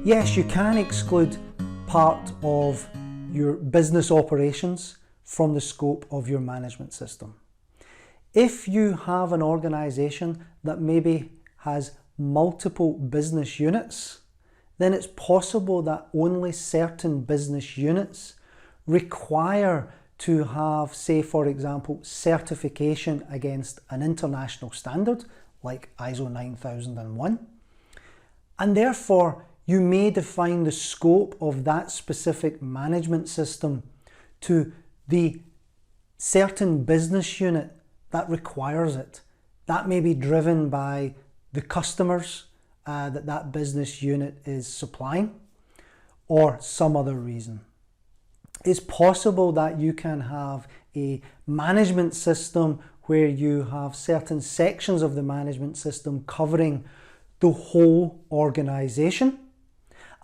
Yes, you can exclude part of your business operations from the scope of your management system. If you have an organisation that maybe has multiple business units, then it's possible that only certain business units require to have, say for example, certification against an international standard like ISO 9001, and therefore you may define the scope of that specific management system to the certain business unit that requires it. That may be driven by the customers that business unit is supplying, or some other reason. It's possible that you can have a management system where you have certain sections of the management system covering the whole organisation,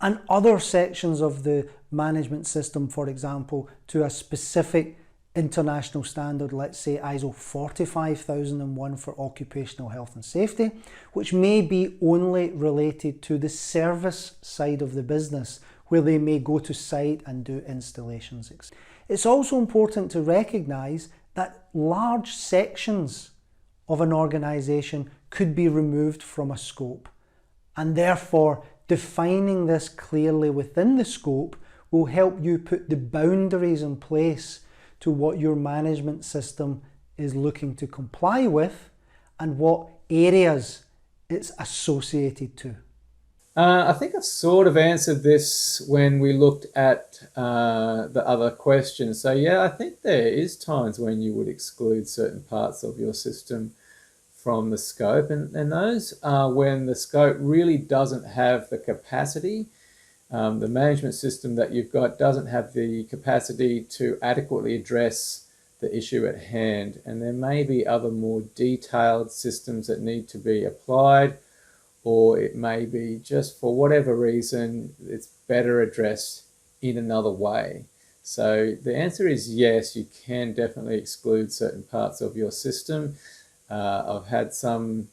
and other sections of the management system, for example, to a specific international standard, let's say ISO 45001 for occupational health and safety, which may be only related to the service side of the business, where they may go to site and do installations. It's also important to recognise that large sections of an organisation could be removed from a scope, and therefore defining this clearly within the scope will help you put the boundaries in place to what your management system is looking to comply with and what areas it's associated to. I think I sort of answered this when we looked at the other questions. So yeah, I think there is times when you would exclude certain parts of your system from the scope, and those are when the scope really doesn't have the capacity. The management system that you've got doesn't have the capacity to adequately address the issue at hand, and there may be other more detailed systems that need to be applied, or it may be just for whatever reason it's better addressed in another way. So the answer is yes, you can definitely exclude certain parts of your system. I've had some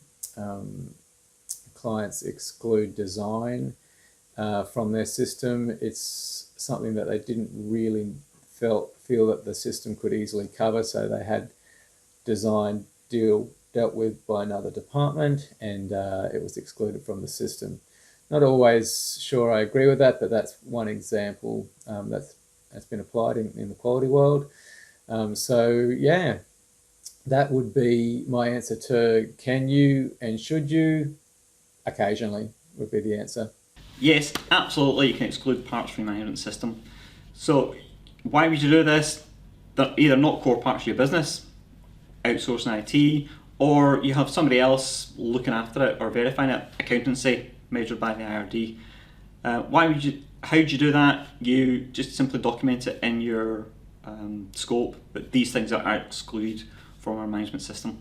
clients exclude design from their system. It's something that they didn't really feel that the system could easily cover, so they had design dealt with by another department, and it was excluded from the system. Not always sure I agree with that, but that's one example that's been applied in the quality world. So yeah, that would be my answer to can you and should you. Occasionally would be the answer. Yes, absolutely, you can exclude parts from your management system. So why would you do this? They're either not core parts of your business, outsourcing IT, or you have somebody else looking after it or verifying it, accountancy measured by the IRD. How would you do that? You just simply document it in your scope, but these things are excluded from our management system.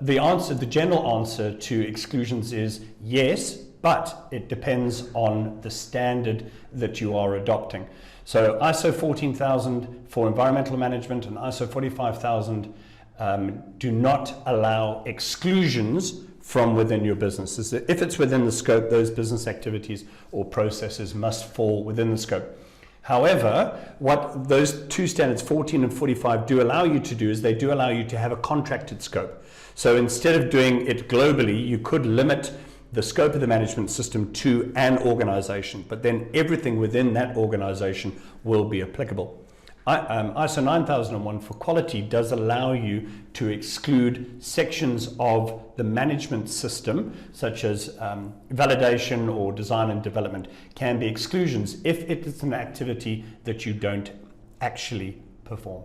The general answer to exclusions is yes, but it depends on the standard that you are adopting. So ISO 14000 for environmental management and ISO 45000 do not allow exclusions from within your business. If it's within the scope, those business activities or processes must fall within the scope. However, what those two standards, 14 and 45, do allow you to do is they do allow you to have a contracted scope. So instead of doing it globally, you could limit the scope of the management system to an organization, but then everything within that organization will be applicable. ISO 9001 for quality does allow you to exclude sections of the management system, such as validation or design and development, can be exclusions if it is an activity that you don't actually perform.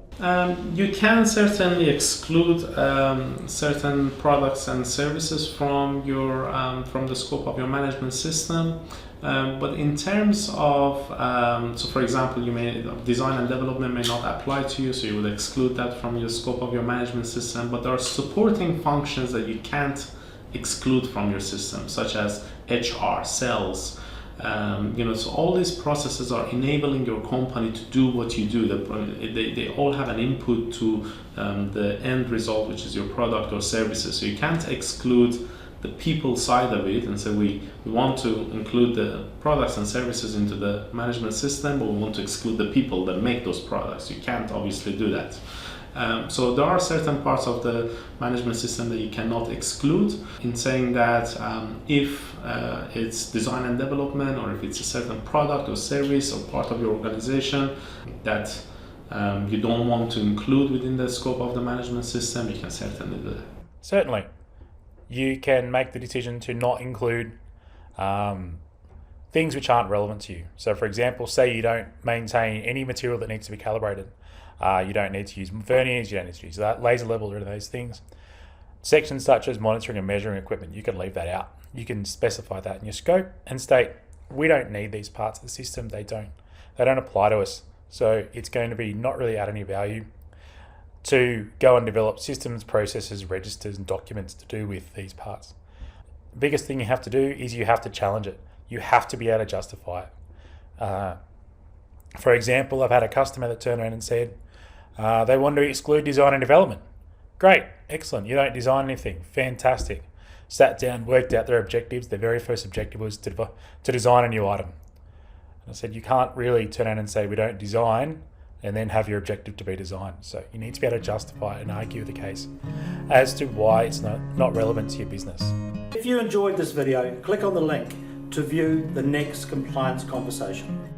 You can certainly exclude certain products and services from your from the scope of your management system. But in terms of, so for example, design and development may not apply to you, so you would exclude that from your scope of your management system. But there are supporting functions that you can't exclude from your system, such as HR, sales. So all these processes are enabling your company to do what you do. They all have an input to the end result, which is your product or services. So you can't exclude the people side of it and say we want to include the products and services into the management system, but we want to exclude the people that make those products. You can't obviously do that. So there are certain parts of the management system that you cannot exclude, in saying that if it's design and development, or if it's a certain product or service or part of your organization that you don't want to include within the scope of the management system, you can certainly do that. Certainly. You can make the decision to not include things which aren't relevant to you. So for example, say you don't maintain any material that needs to be calibrated. You don't need to use verniers, you don't need to use that laser level or those things. Sections such as monitoring and measuring equipment, you can leave that out. You can specify that in your scope and state, we don't need these parts of the system, they don't apply to us. So it's going to be not really add any value to go and develop systems, processes, registers and documents to do with these parts. The biggest thing you have to do is you have to challenge it. You have to be able to justify it. For example, I've had a customer that turned around and said they want to exclude design and development. Great, excellent, you don't design anything, fantastic. Sat down, worked out their objectives. Their very first objective was to design a new item. And I said, you can't really turn around and say we don't design and then have your objective to be design. So you need to be able to justify and argue the case as to why it's not relevant to your business. If you enjoyed this video, click on the link to view the next compliance conversation.